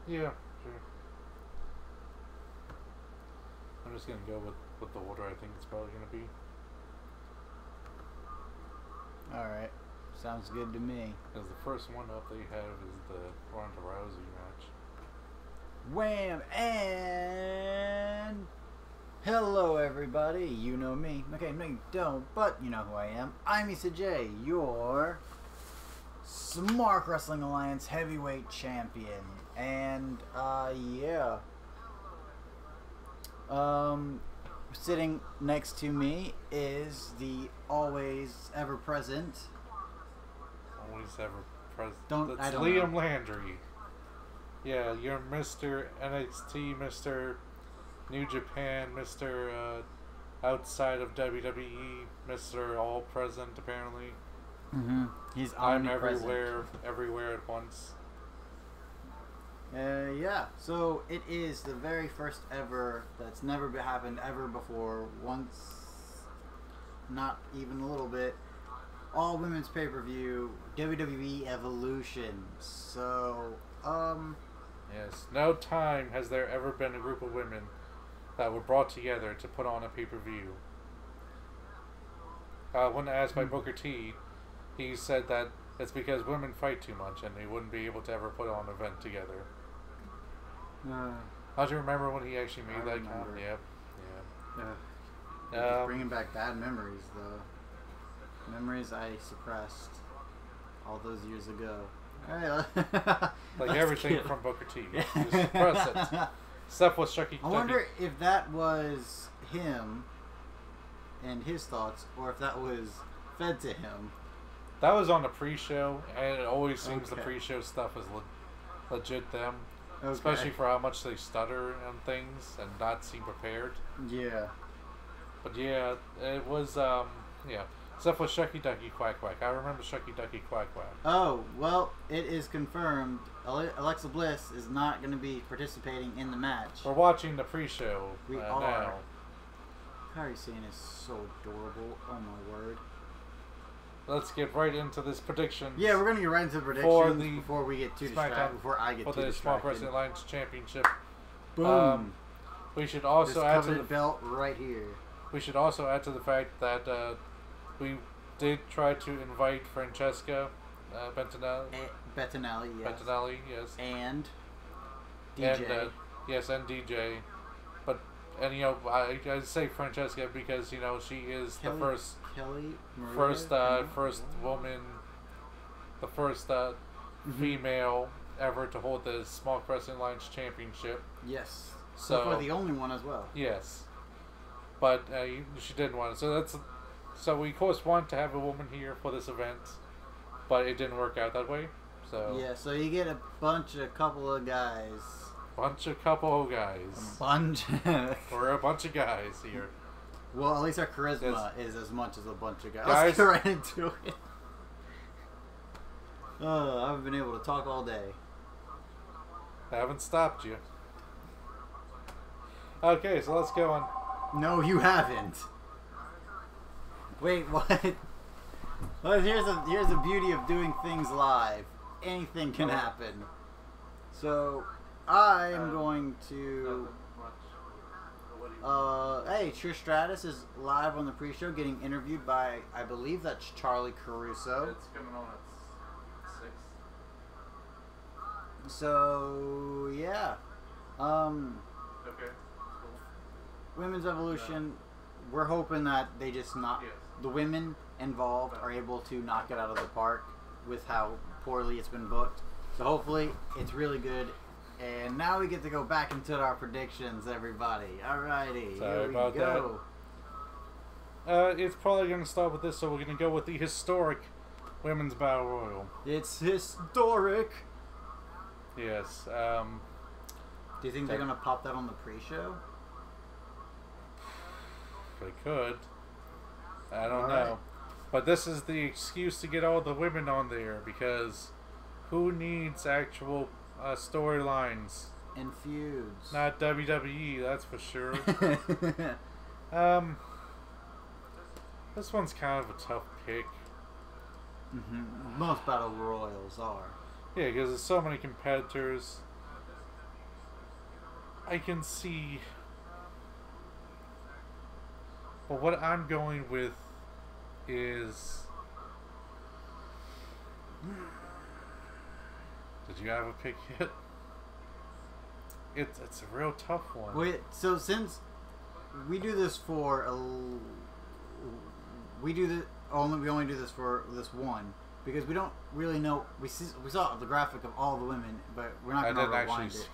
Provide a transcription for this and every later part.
Yeah, sure. I'm just gonna go with the order I think it's probably gonna be. Alright. Sounds good to me. Because the first one up they have is the Ronda Rousey match. Wham! And hello, everybody. You know me. Okay, no, you don't, but you know who I am. I'm Issa J, your Smart Wrestling Alliance Heavyweight Champion. And, yeah. Sitting next to me is the always ever present. Always ever present. I don't Liam know. Landry. Yeah, you're Mr. NXT, Mr. New Japan, Mr. Outside of WWE, Mr. All Present, apparently. He's I'm omnipresent. everywhere at once. Yeah, so it is the very first ever that's never happened ever before, once, not even a little bit, all women's pay-per-view, WWE Evolution. So, Yes, no time has there ever been a group of women that were brought together to put on a pay-per-view. When asked by Booker T, he said that it's because women fight too much and they wouldn't be able to ever put on an event together. How'd you remember when he actually made that comment? Yep. Yeah. Just bringing back bad memories, though. Memories I suppressed all those years ago. Alright, like everything from Booker T. Just suppress it. Stuff was Chucky. I wonder if that was him and his thoughts, or if that was fed to him. That was on the pre-show, and it always seems the pre-show stuff is legit them. Okay. Especially for how much they stutter on things and not seem prepared. Yeah. But yeah, it was, yeah. Stuff with Shucky Ducky Quack Quack. I remember Shucky Ducky Quack Quack. Oh, well, it is confirmed. Alexa Bliss is not going to be participating in the match. We're watching the pre-show We now. are. Kairi Sane is so adorable. Oh my word. Let's get right into this prediction. Yeah, we're going to get right into the predictions before we get too distracted. Before I get too distracted. For the Smart Wrestling Alliance Championship. Boom. We should also add to the belt right here. We should also add to the fact that we did try to invite Francesca Bettinelli. Bettinelli, yes. Bettinelli, yes. And DJ. And, yes, and DJ. And you know, I say Francesca because you know she is the first woman, the first female ever to hold the Small Wrestling Alliance Championship. Yes. So far the only one as well. Yes, but she didn't want it. So we of course want to have a woman here for this event, but it didn't work out that way. So yeah, so you get a couple of guys. Couple of guys. We're a bunch of guys here. Well, at least our charisma is as much as a bunch of guys. Let's get right into it. I haven't been able to talk all day. I haven't stopped you. Okay, so let's go on. No, you haven't. Wait, what? Well, here's the beauty of doing things live. Anything can happen. So I am going to. Hey, Trish Stratus is live on the pre-show, getting interviewed by, I believe that's Charlie Caruso. It's coming on at 6. So yeah, Okay. Women's Evolution. We're hoping that they just the women involved are able to knock it out of the park with how poorly it's been booked. So hopefully it's really good. And now we get to go back into our predictions, everybody. Alrighty, here we go. It's probably going to start with this, so we're going to go with the historic Women's Battle Royal. It's historic. Yes. Do you think they're going to pop that on the pre-show? They could. I don't know. But this is the excuse to get all the women on there, because who needs actual storylines and feuds? Not WWE, that's for sure. This one's kind of a tough pick. Most battle royals are. Yeah, because there's so many competitors. I can see. But what I'm going with is. Did you have a pick yet? It's a real tough one. Wait, so since we do this for we only do this for this one because we don't really know. We saw the graphic of all the women, but we're not going to rewind it.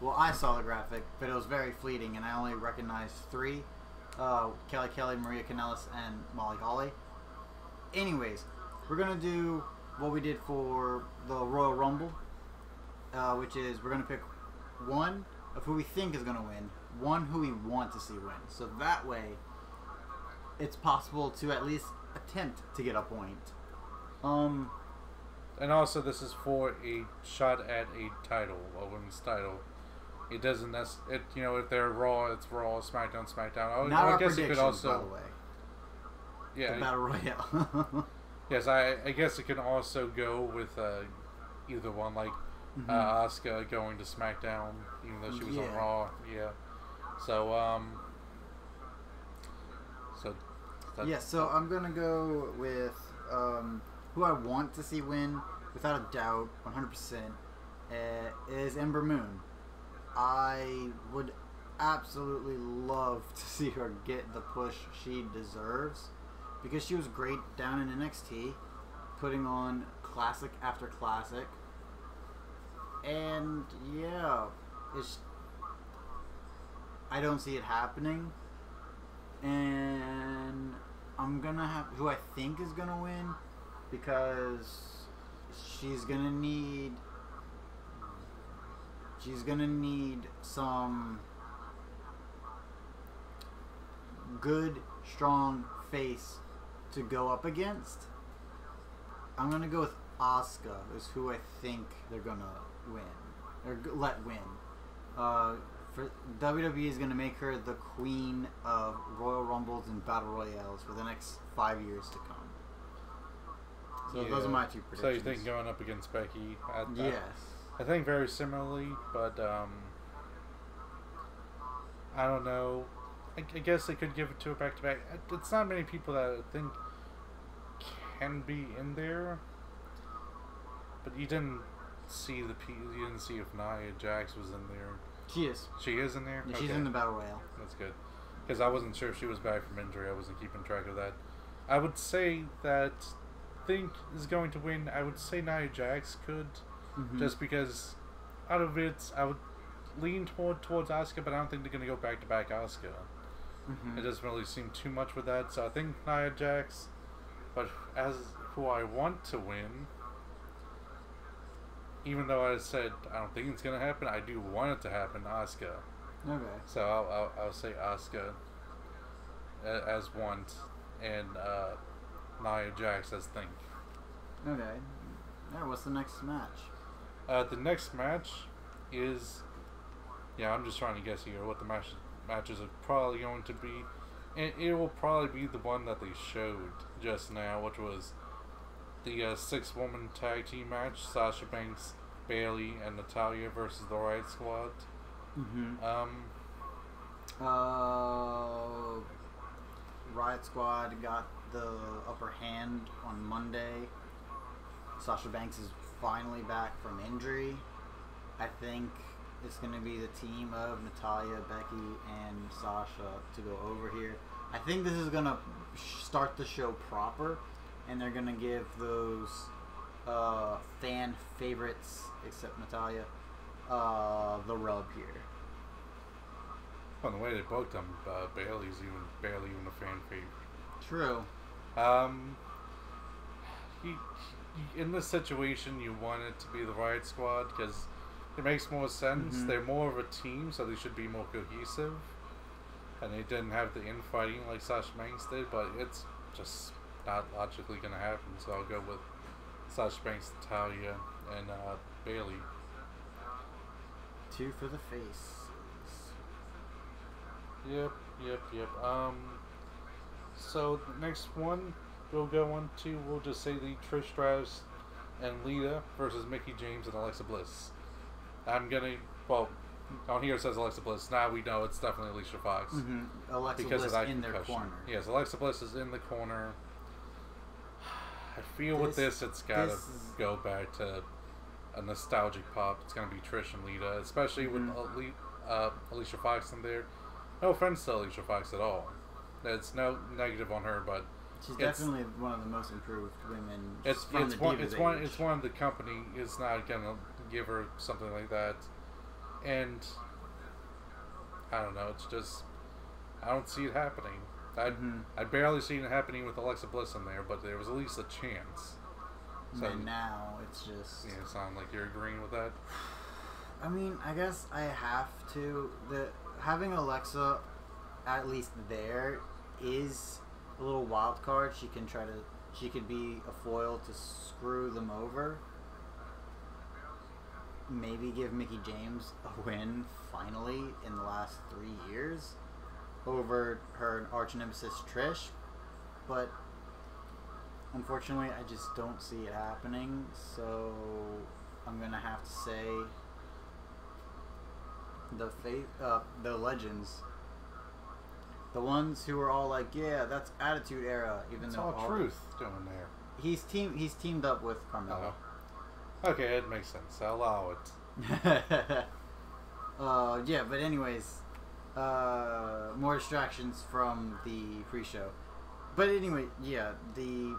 Well, I saw the graphic, but it was very fleeting, and I only recognized 3: Kelly, Maria Kanellis, and Molly Holly. Anyways, we're gonna do what we did for the Royal Rumble, which is we're gonna pick one of who we think is gonna win, one who we want to see win. So that way, it's possible to at least attempt to get a point. And also, this is for a shot at a title, a women's title. It doesn't if they're Raw, it's Raw, SmackDown, SmackDown. Not I our guess it could also, by the way. Yeah, the Battle Royale. Yes, I guess it can also go with either one, like Asuka going to SmackDown, even though she was on Raw. Yeah. So So I'm gonna go with who I want to see win, without a doubt, 100%, is Ember Moon. I would absolutely love to see her get the push she deserves because she was great down in NXT, putting on classic after classic. And yeah, I don't see it happening. And I'm gonna have who I think is gonna win because she's gonna need some good, strong face to go up against. I'm gonna go with Asuka is who I think they're gonna win or let win. For WWE is gonna make her the queen of Royal Rumbles and Battle Royales for the next 5 years to come. So those are my 2 predictions. So you think going up against Becky? Yes. I think very similarly, but I don't know. I guess they could give it to her back to back. It's not many people that I think can be in there, but you didn't see if Nia Jax was in there. She is. She is in there? Yeah, she's in the Battle Royale. That's good. Because I wasn't sure if she was back from injury. I wasn't keeping track of that. I would say that think is going to win. I would say Nia Jax could. Just because out of it, I would lean towards Asuka, but I don't think they're going to go back-to-back Asuka. It doesn't really seem too much with that. So I think Nia Jax, but as who I want to win, even though I said I don't think it's going to happen, I do want it to happen, Asuka. Okay. So I'll say Asuka as want, and Nia Jax as think. Okay. Yeah, what's the next match? The next match is, I'm just trying to guess here what the matches are probably going to be, and it will probably be the one that they showed just now, which was the 6-woman tag team match: Sasha Banks, Bayley, and Natalya versus the Riot Squad. Riot Squad got the upper hand on Monday. Sasha Banks is finally back from injury. I think it's going to be the team of Natalya, Becky, and Sasha to go over here. I think this is going to start the show proper, and they're going to give those fan favorites, except Natalya, the rub here. On the way they booked him, Bayley's barely even a fan favorite. True. In this situation, you want it to be the Riot Squad because it makes more sense. They're more of a team, so they should be more cohesive. And they didn't have the infighting like Sasha Banks did, but it's just not logically going to happen. So I'll go with Sasha Banks, Natalya, and Bayley. 2 for the faces. Yep. So the next one we'll go on to, we'll just say the Trish Stratus and Lita versus Mickie James and Alexa Bliss. On here it says Alexa Bliss. Now we know it's definitely Alicia Fox. Alexa because Bliss of that in concussion. their corner. Yes, Alexa Bliss is in the corner. I feel with this, it's got to go back to a nostalgic pop. It's going to be Trish and Lita, especially with Alicia Fox in there. No offense to Alicia Fox at all. It's no negative on her, but she's definitely one of the most improved women. It's one of the company is not going to give her something like that, and I don't know. It's just I don't see it happening. I barely seen it happening with Alexa Bliss in there, but there was at least a chance. So, and now it's just... Yeah, it sounds like you're agreeing with that. I mean, I guess I have to. Having Alexa at least there is a little wild card. She could be a foil to screw them over. Maybe give Mickie James a win finally in the last 3 years over her arch nemesis Trish, but unfortunately I just don't see it happening, so I'm gonna have to say the legends, the ones who are all like, yeah, that's Attitude Era, even it's though all Truth doing there. He's teamed up with Carmella. Okay, it makes sense. I'll allow it. Yeah, but anyways, more distractions from the pre-show. But anyway, yeah, the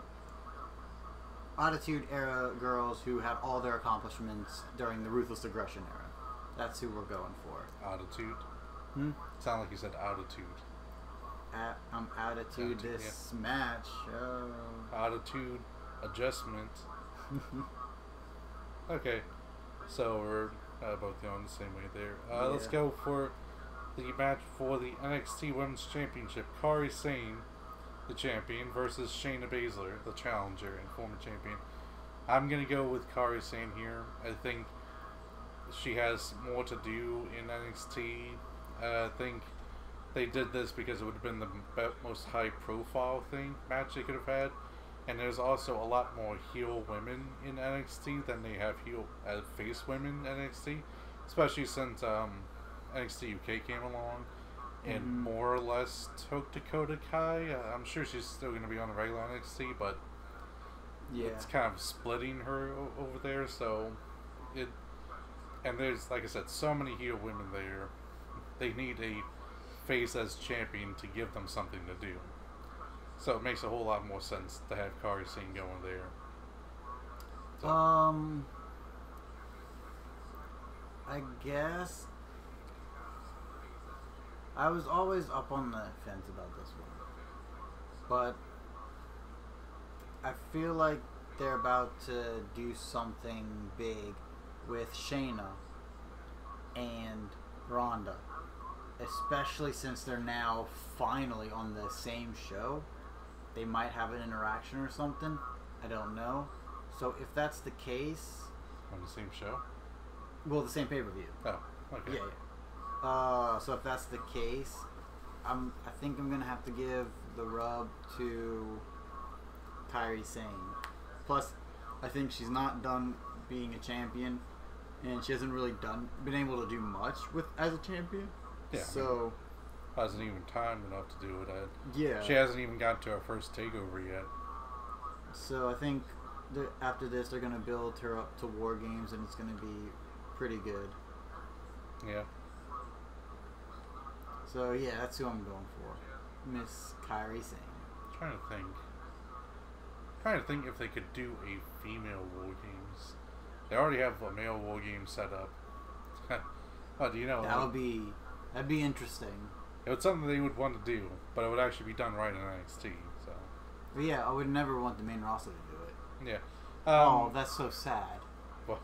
Attitude Era girls who had all their accomplishments during the Ruthless Aggression Era. That's who we're going for. Attitude? Sound like you said attitude. Attitude this match. Attitude adjustment. Okay, so we're both going the same way there. Let's go for the match for the NXT Women's Championship. Kairi Sane, the champion, versus Shayna Baszler, the challenger and former champion. I'm going to go with Kairi Sane here. I think she has more to do in NXT. I think they did this because it would have been the most high-profile match they could have had. And there's also a lot more heel women in NXT than they have face women in NXT. Especially since NXT UK came along and more or less took Dakota Kai. I'm sure she's still going to be on the regular NXT, but it's kind of splitting her over there. So and there's, like I said, so many heel women there. They need a face as champion to give them something to do. So it makes a whole lot more sense to have Kairi Sane going there. So. I guess I was always up on the fence about this one, but I feel like they're about to do something big with Shayna and Ronda, especially since they're now finally on the same show. They might have an interaction or something. I don't know. So if that's the case... On the same show? Well, the same pay-per-view. Oh, okay. Yeah. So if that's the case, I think I'm going to have to give the rub to Kairi Sane. Plus, I think she's not done being a champion, and she hasn't really been able to do much as a champion. Yeah. So... hasn't even time enough to do it. Yeah. She hasn't even got to her first takeover yet. So I think after this, they're going to build her up to War Games, and it's going to be pretty good. Yeah. So yeah, that's who I'm going for. Miss Kairi Sane. Trying to think if they could do a female War Games. They already have a male War Game set up. Oh, do you know? That'd be interesting. It's something they would want to do, but it would actually be done right in NXT. So. But yeah, I would never want the main roster to do it. Yeah. Oh, that's so sad. Well,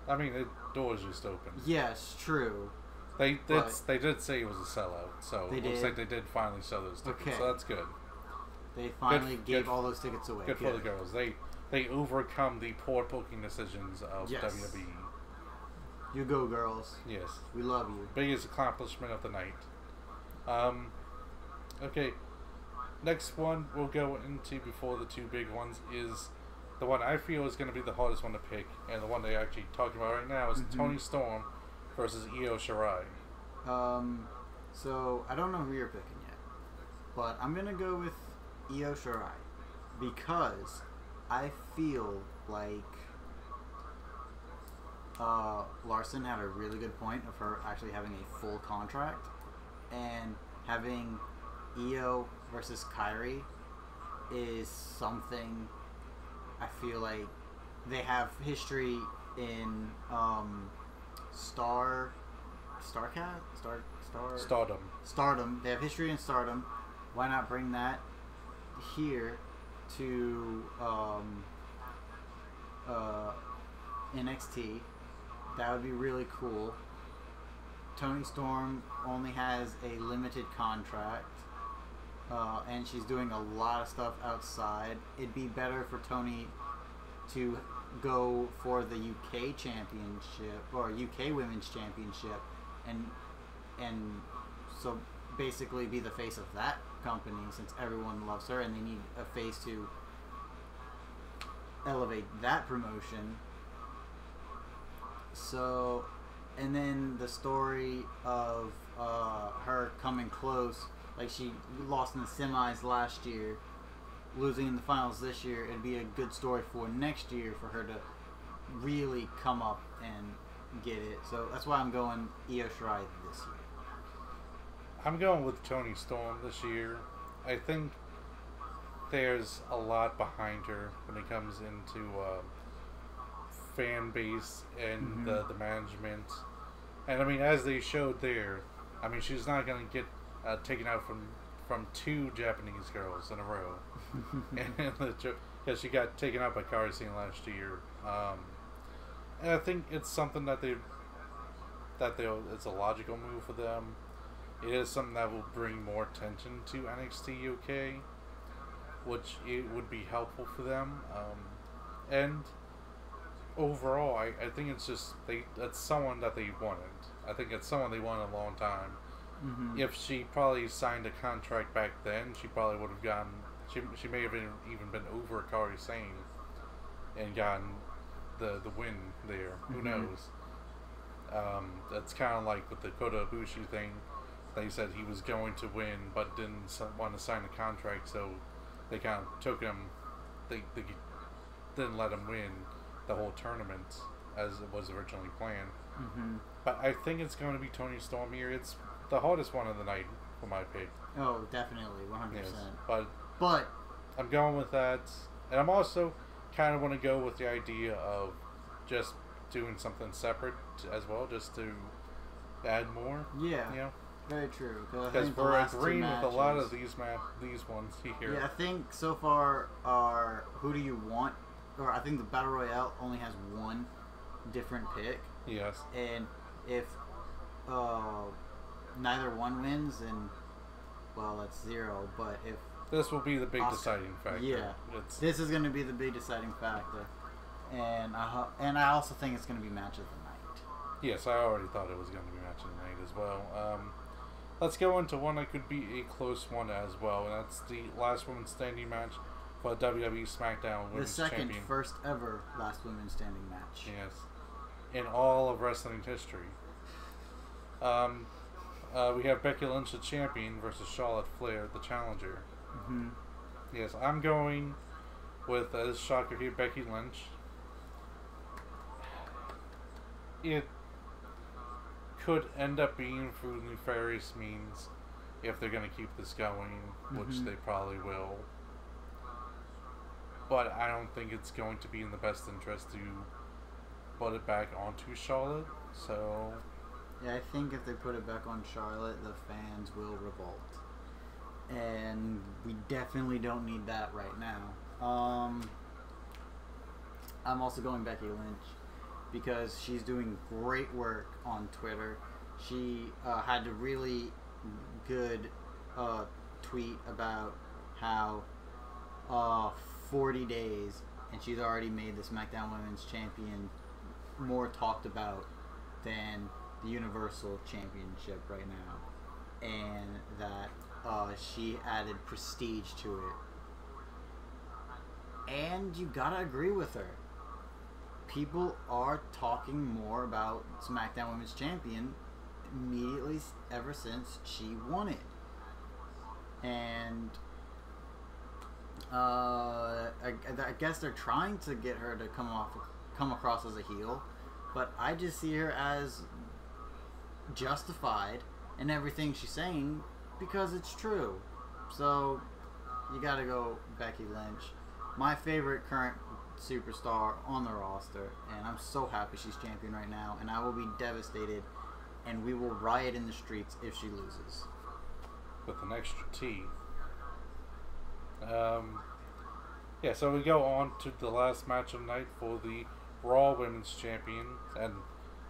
I mean, the door's just open. Yes, true. They did say it was a sellout, so it looks like they did finally sell those tickets. Okay. So that's good. They finally gave all those tickets away. Good for the girls. They overcome the poor booking decisions of WWE. You go, girls. Yes. We love you. Biggest accomplishment of the night. Okay. Next one we'll go into before the two big ones is the one I feel is going to be the hardest one to pick, and the one they're actually talking about right now is Toni Storm versus Io Shirai. So I don't know who you're picking yet, but I'm gonna go with Io Shirai because I feel like Larson had a really good point of her actually having a full contract, and having Io versus Kyrie is something I feel like they have history in Stardom. They have history in Stardom. Why not bring that here to NXT? That would be really cool. Toni Storm only has a limited contract, and she's doing a lot of stuff outside. It'd be better for Toni to go for the UK Championship or UK Women's Championship, and so basically be the face of that company, since everyone loves her and they need a face to elevate that promotion. So, and then the story of her coming close, like she lost in the semis last year, losing in the finals this year. It'd be a good story for next year for her to really come up and get it. So that's why I'm going Io Shirai this year. I'm going with Toni Storm this year. I think there's a lot behind her when it comes into fan base and the management. And I mean, as they showed there, I mean, she's not going to get taken out from two Japanese girls in a row. Because she got taken out by Kairi Sane last year. And I think it's something that it's a logical move for them. It is something that will bring more attention to NXT UK, which it would be helpful for them. And overall, I think it's just that's someone that they wanted. I think it's someone they wanted a long time. If she probably signed a contract back then, she probably would have gotten. She may have even been over Kairi Sane and gotten the win there. Who knows? That's kind of like with the Kota Ibushi thing. They said he was going to win, but didn't want to sign a contract, so they kind of took him. They didn't let him win the whole tournament as it was originally planned. But I think it's going to be Toni Storm here. It's the hardest one of the night for my pick. Oh, definitely, 100%. Yes, but I'm going with that, and I'm also kind of want to go with the idea of just doing something separate as well, just to add more. Yeah. You know? Very true. Because we're agreeing with a lot of these ones here. Yeah, I think so far are Who Do You Want? Or I think the Battle Royale only has one different pick. Yes. And if neither one wins, then, well, that's 0. But if this will be the big deciding factor. Yeah. This is going to be the big deciding factor. And I also think it's going to be match of the night. Yes, I already thought it was going to be match of the night as well. Let's go into one that could be a close one as well, and that's the last woman standing match for the WWE SmackDown Women's Champion. The first ever last women standing match. Yes, in all of wrestling history. We have Becky Lynch, the champion, versus Charlotte Flair, the challenger. Yes, I'm going with this shocker here, Becky Lynch. It could end up being through nefarious means if they're going to keep this going, which they probably will. But I don't think it's going to be in the best interest to put it back onto Charlotte. So yeah, I think if they put it back on Charlotte, the fans will revolt. And we definitely don't need that right now. I'm also going Becky Lynch because she's doing great work on Twitter. She had a really good tweet about how 40 days and she's already made the SmackDown Women's Champion more talked about than the Universal Championship right now, and that she added prestige to it. And you gotta agree with her. people are talking more about SmackDown Women's Champion immediately ever since she won it. And I guess they're trying to get her to come across as a heel, but I just see her as justified in everything she's saying because it's true. So you gotta go Becky Lynch, my favorite current superstar on the roster, and I'm so happy she's champion right now, and I will be devastated and we will riot in the streets if she loses. With an extra T. Yeah, so we go on to the last match of the night for the Raw Women's Champion, and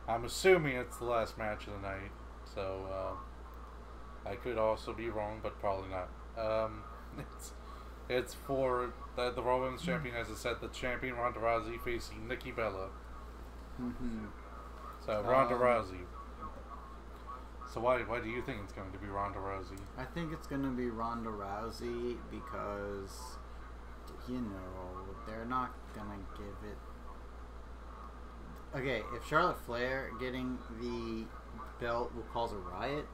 I'm assuming it's the last match of the night, so I could also be wrong, but probably not. It's for the Raw Women's Champion, as I said, the champion Ronda Rousey facing Nikki Bella. So Ronda Rousey. So why do you think it's going to be Ronda Rousey? I think it's going to be Ronda Rousey because, you know, they're not going to give it... Okay, if Charlotte Flair getting the belt will cause a riot,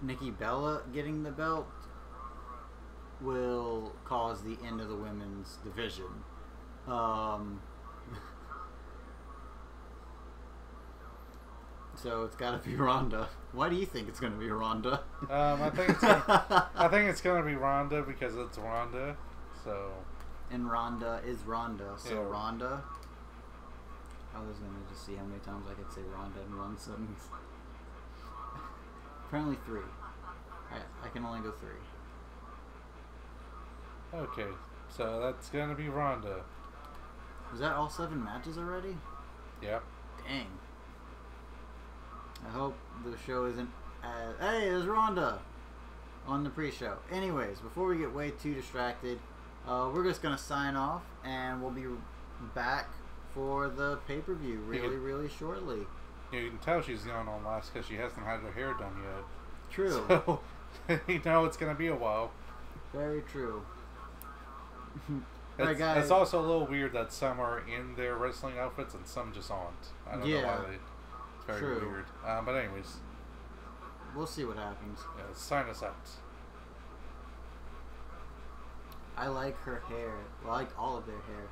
Nikki Bella getting the belt will cause the end of the women's division. So it's got to be Ronda. Why do you think it's going to be Ronda? I think it's going to be Ronda because it's Ronda. So. And Ronda is Ronda. So yeah. Ronda. I was going to just see how many times I could say Ronda in one sentence. Apparently 3. I can only go 3. Okay, so that's going to be Ronda. Was that all 7 matches already? Yep. Dang. I hope the show isn't as... Hey, there's Ronda on the pre-show. Anyways, before we get way too distracted, we're just going to sign off, and we'll be back for the pay-per-view really shortly. You can tell she's gone on last because she hasn't had her hair done yet. True. So, you know it's going to be a while. Very true. It's, it's also a little weird that some are in their wrestling outfits and some just aren't. I don't know why they... It's very weird. But anyways. We'll see what happens. Yeah, sign us out. I like her hair. Well, I like all of their hair.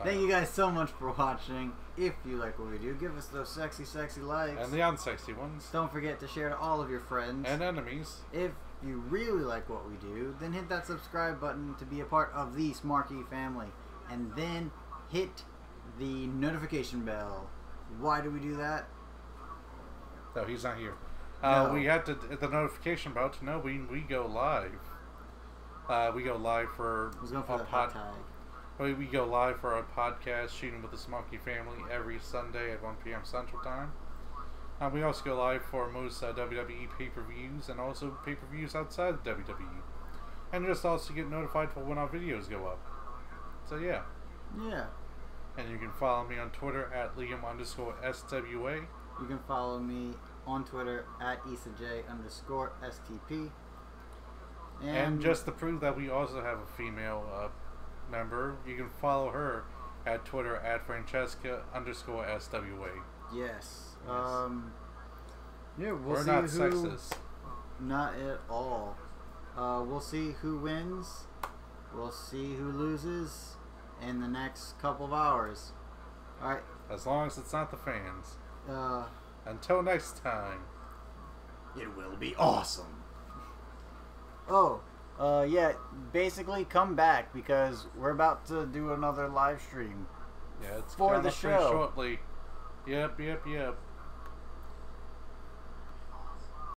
Thank you guys so much for watching. If you like what we do, give us those sexy likes. And the unsexy ones. Don't forget to share to all of your friends. And enemies. If you really like what we do, then hit that subscribe button to be a part of the Smarky family. And then hit the notification bell. Why do we do that? No, he's not here. No. We had to the notification bell to know we go live. We go live for I was going for the hot tag. We go live for our podcast, Shooting with the Smoky Family, every Sunday at 1 p.m. Central Time. We also go live for most WWE pay-per-views and also pay-per-views outside of WWE. And just also get notified for when our videos go up. So yeah. Yeah. And you can follow me on Twitter at Liam_SWA. You can follow me on Twitter at IsaJ_STP. And just to prove that we also have a female member, you can follow her at Twitter at Francesca_SWA. Yes. Yeah, we're not sexist. Not at all. We'll see who wins. We'll see who loses in the next couple of hours. Alright. As long as it's not the fans. Until next time. It will be awesome. Oh, yeah, basically come back because we're about to do another live stream. Yeah, it's for coming the up pretty show. shortly. Yep.